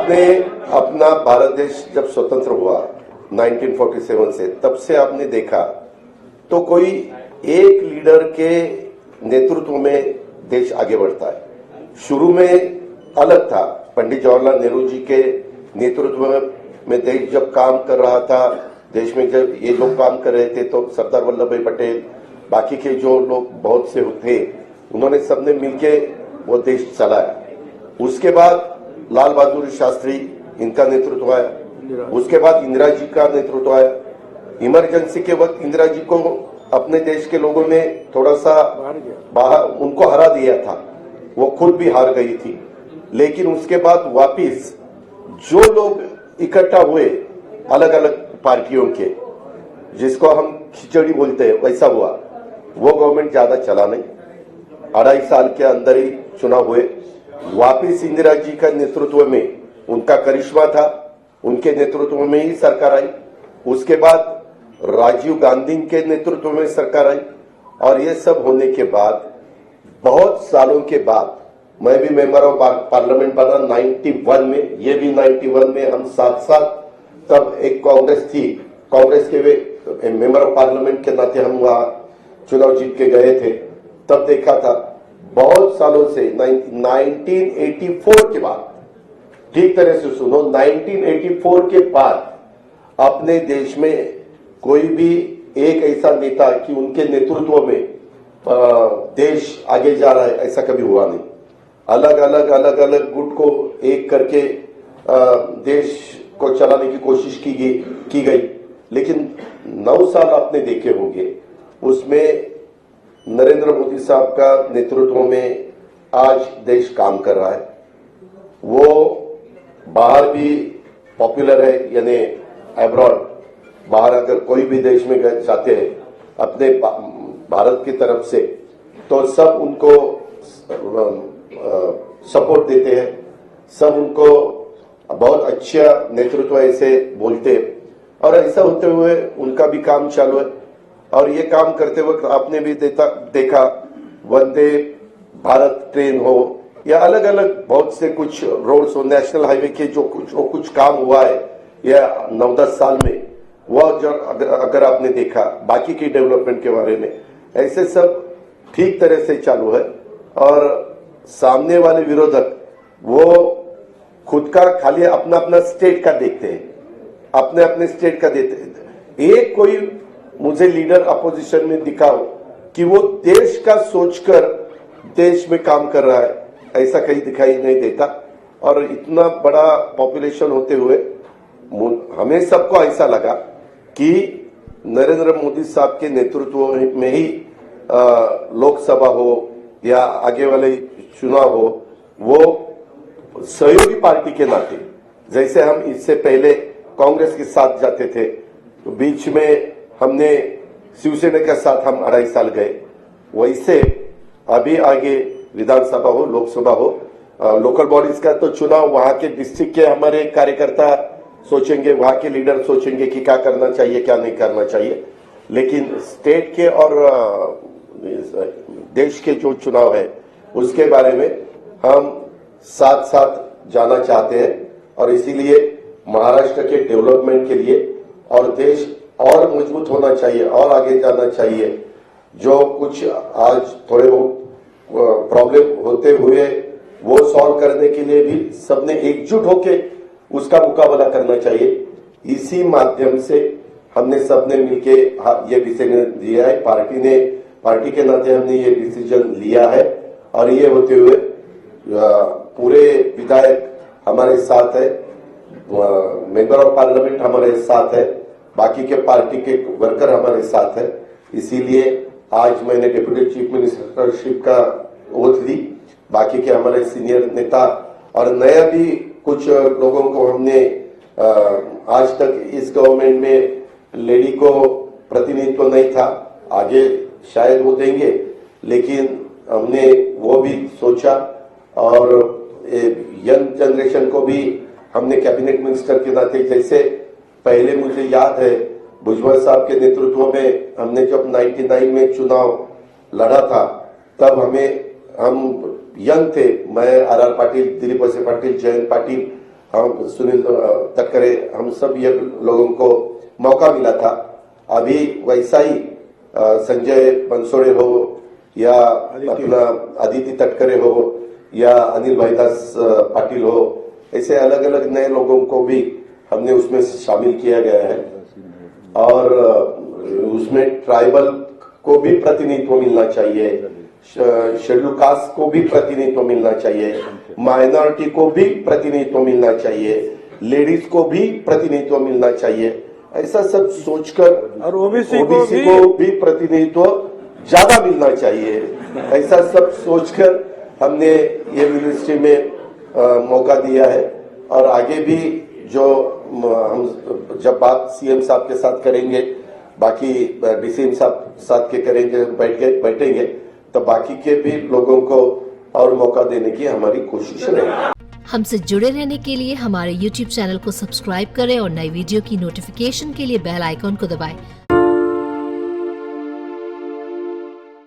आपने अपना भारत देश जब स्वतंत्र हुआ 1947 से, तब से आपने देखा तो कोई एक लीडर के नेतृत्व में देश आगे बढ़ता है। शुरू में अलग था, पंडित जवाहरलाल नेहरू जी के नेतृत्व में देश जब काम कर रहा था, देश में जब ये लोग काम कर रहे थे तो सरदार वल्लभ भाई पटेल, बाकी के जो लोग बहुत से थे, उन्होंने सबने मिलके वो देश चलाया। उसके बाद लाल बहादुर शास्त्री, इनका नेतृत्व आया। उसके बाद इंदिरा जी का नेतृत्व आया। इमरजेंसी के वक्त इंदिरा जी को अपने देश के लोगों ने थोड़ा सा बाहर उनको हरा दिया था, वो खुद भी हार गई थी। लेकिन उसके बाद वापिस जो लोग इकट्ठा हुए अलग अलग पार्टियों के, जिसको हम खिचड़ी बोलते हैं, वैसा हुआ। वो गवर्नमेंट ज्यादा चला नहीं, 2.5 साल के अंदर ही चुनाव हुए। वापिस इंदिरा जी का नेतृत्व में, उनका करिश्मा था, उनके नेतृत्व में ही सरकार आई। उसके बाद राजीव गांधी के नेतृत्व में सरकार आई। और ये सब होने के बाद बहुत सालों के बाद मैं भी मेंबर ऑफ पार्लियामेंट बना 91 में, ये भी 91 में, हम साथ साथ। तब एक कांग्रेस थी, कांग्रेस के मेंबर ऑफ पार्लियामेंट के नाते हम वहां चुनाव जीत के गए थे। तब देखा था बहुत सालों से 1984 के बाद, ठीक तरह से सुनो, 1984 के बाद अपने देश में कोई भी एक ऐसा नेता कि उनके नेतृत्व में देश आगे जा रहा है, ऐसा कभी हुआ नहीं। अलग अलग गुट को एक करके देश को चलाने की कोशिश की गई। लेकिन 9 साल आपने देखे होंगे, उसमें नरेंद्र मोदी साहब का नेतृत्व में आज देश काम कर रहा है। वो बाहर भी पॉपुलर है, यानी अब्रॉड, बाहर अगर कोई भी देश में जाते हैं अपने भारत की तरफ से, तो सब उनको सपोर्ट देते हैं, सब उनको बहुत अच्छा नेतृत्व ऐसे बोलते हैं। और ऐसा होते हुए उनका भी काम चालू है। और ये काम करते वक्त आपने भी देखा वंदे भारत ट्रेन हो या अलग अलग बहुत से कुछ रोड्स हो, नेशनल हाईवे के जो कुछ काम हुआ है या 9-10 साल में, वह जो अगर आपने देखा बाकी की डेवलपमेंट के बारे में, ऐसे सब ठीक तरह से चालू है। और सामने वाले विरोधक वो खुद का खाली अपना अपना स्टेट का देखते हैं, अपने अपने स्टेट का देते हैं। एक कोई मुझे लीडर अपोजिशन में दिखाओ कि वो देश का सोचकर देश में काम कर रहा है, ऐसा कहीं दिखाई नहीं देता। और इतना बड़ा पॉपुलेशन होते हुए हमें सबको ऐसा लगा कि नरेंद्र मोदी साहब के नेतृत्व में ही लोकसभा हो या आगे वाले चुनाव हो, वो सहयोगी पार्टी के नाते, जैसे हम इससे पहले कांग्रेस के साथ जाते थे, तो बीच में हमने शिवसेना के साथ हम 2.5 साल गए, वैसे अभी आगे विधानसभा हो, लोकसभा हो, लोकल बॉडीज का तो चुनाव वहां के डिस्ट्रिक्ट के हमारे कार्यकर्ता सोचेंगे, वहां के लीडर सोचेंगे कि क्या करना चाहिए क्या नहीं करना चाहिए। लेकिन स्टेट के और देश के जो चुनाव है उसके बारे में हम साथ साथ जाना चाहते हैं। और इसीलिए महाराष्ट्र के डेवलपमेंट के लिए और देश और मजबूत होना चाहिए और आगे जाना चाहिए। जो कुछ आज थोड़े बहुत प्रॉब्लम होते हुए वो सॉल्व करने के लिए भी सबने एकजुट होके उसका मुकाबला करना चाहिए। इसी माध्यम से हमने सबने मिलके ये डिसीजन लिया है, पार्टी के नाते हमने ये डिसीजन लिया है। और ये होते हुए पूरे विधायक हमारे साथ है, मेंबर ऑफ पार्लियामेंट हमारे साथ है, बाकी के पार्टी के वर्कर हमारे साथ है। इसीलिए आज मैंने डिप्यूटी चीफ मिनिस्टरशिप का ओथ ली। बाकी के हमारे सीनियर नेता और नया भी कुछ लोगों को हमने आज तक इस गवर्नमेंट में लेडी को प्रतिनिधित्व नहीं था, आगे शायद वो देंगे, लेकिन हमने वो भी सोचा। और यंग जनरेशन को भी हमने कैबिनेट मिनिस्टर के नाते, जैसे पहले मुझे याद है भुजबल साहब के नेतृत्व में हमने जब 99 में चुनाव लड़ा था, तब हम यंग थे, मैं आर पाटिल, दिलीप वळसे पाटील, जयंत पाटिल, हम सुनील तटकरे, हम सब ये लोगों को मौका मिला था। अभी वैसा ही संजय बंसोड़े हो या अपना आदित्य तटकरे हो या अनिल भाईदास पाटिल हो, ऐसे अलग अलग नए लोगों को भी हमने उसमें शामिल किया गया है। और उसमें ट्राइबल को भी प्रतिनिधित्व मिलना चाहिए, शेड्यूल कास्ट को भी प्रतिनिधित्व मिलना चाहिए, माइनॉरिटी को भी प्रतिनिधित्व मिलना चाहिए, लेडीज को भी प्रतिनिधित्व मिलना चाहिए। ऐसा सब सोचकर और ओबीसी को भी प्रतिनिधित्व ज्यादा मिलना चाहिए, ऐसा सब सोचकर हमने ये मिनिस्ट्री में मौका दिया है। और आगे भी जो हम जब बात सीएम साहब के साथ करेंगे, बाकी डीसीएम साहब साथ के करेंगे, बैठेंगे, तो बाकी के भी लोगों को और मौका देने की हमारी कोशिश रहेगी। हमसे जुड़े रहने के लिए हमारे YouTube चैनल को सब्सक्राइब करें और नई वीडियो की नोटिफिकेशन के लिए बेल आइकॉन को दबाएं।